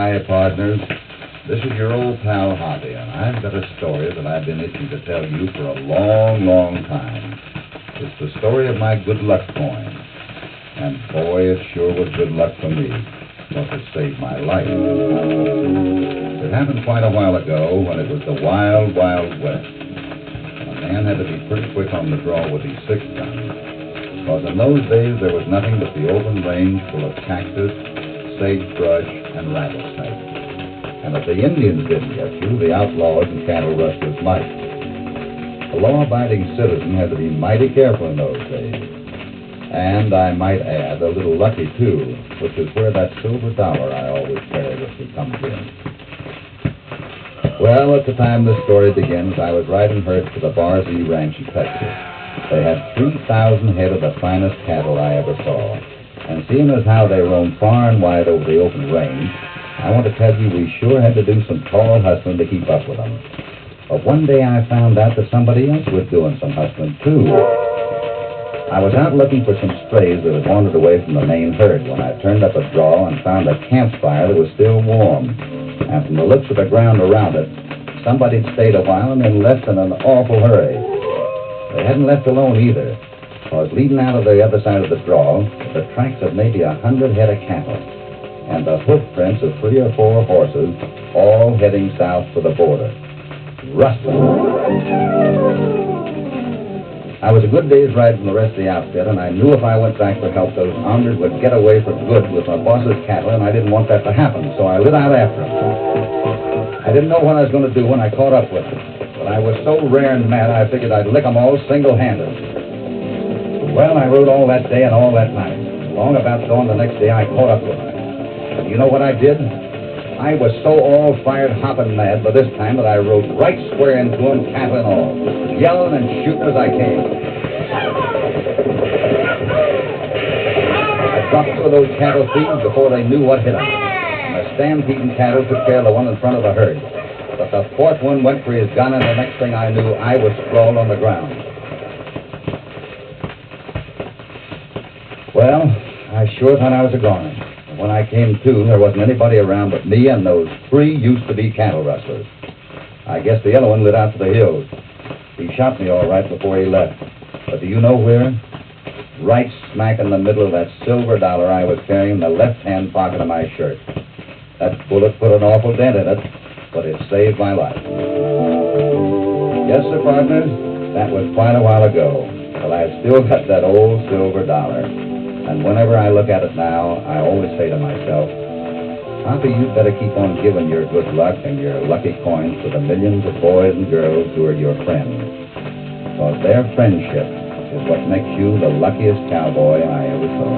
Hi, partners. This is your old pal Hoppy, and I've got a story that I've been itching to tell you for a long, long time. It's the story of my good luck coin. And boy, it sure was good luck for me, because it saved my life. It happened quite a while ago when it was the wild, wild west. A man had to be pretty quick on the draw with his 6-gun, because in those days there was nothing but the open range full of cactus, sagebrush, and rattlesnakes. And if the Indians didn't get you, the outlaws and cattle rustlers might. The law-abiding citizen had to be mighty careful in those days. And I might add, a little lucky, too, which is where that silver dollar I always carry with me comes in. Well, at the time this story begins, I was riding herds to the Barzee Ranch in Texas. They had 3,000 head of the finest cattle I ever saw. And seeing as how they roam far and wide over the open range, I want to tell you we sure had to do some tall hustling to keep up with them. But one day I found out that somebody else was doing some hustling, too. I was out looking for some strays that had wandered away from the main herd when I turned up a draw and found a campfire that was still warm. And from the looks of the ground around it, somebody had stayed a while and then left in an awful hurry. They hadn't left alone either, because leading out of the other side of the draw were the tracks of maybe 100 head of cattle, and the hoof prints of 3 or 4 horses, all heading south for the border. Rustling. I was a good day's ride from the rest of the outfit, and I knew if I went back for help, those hounders would get away for good with my boss's cattle, and I didn't want that to happen, so I lit out after them. I didn't know what I was going to do when I caught up with them, but I was so rare and mad I figured I'd lick them all single-handed. Well, I rode all that day and all that night. Long about dawn the next day, I caught up with them. And you know what I did? I was so all-fired hopping mad by this time that I rode right square into them, cattle and all, yelling and shooting as I came. I dropped 2 of those cattle thieves before they knew what hit them. And the stampeding cattle took care of the one in front of the herd. But the 4th one went for his gun, and the next thing I knew, I was sprawled on the ground. Well, I sure thought I was a goner. When I came to, there wasn't anybody around but me and those 3 used-to-be cattle rustlers. I guess the yellow one lit out to the hills. He shot me all right before he left. But do you know where? Right smack in the middle of that silver dollar I was carrying in the left-hand pocket of my shirt. That bullet put an awful dent in it, but it saved my life. Yes, sir, partners, that was quite a while ago, but I've still got that old silver dollar. And whenever I look at it now, I always say to myself, Hoppy, you'd better keep on giving your good luck and your lucky coins to the millions of boys and girls who are your friends. Because their friendship is what makes you the luckiest cowboy I ever saw.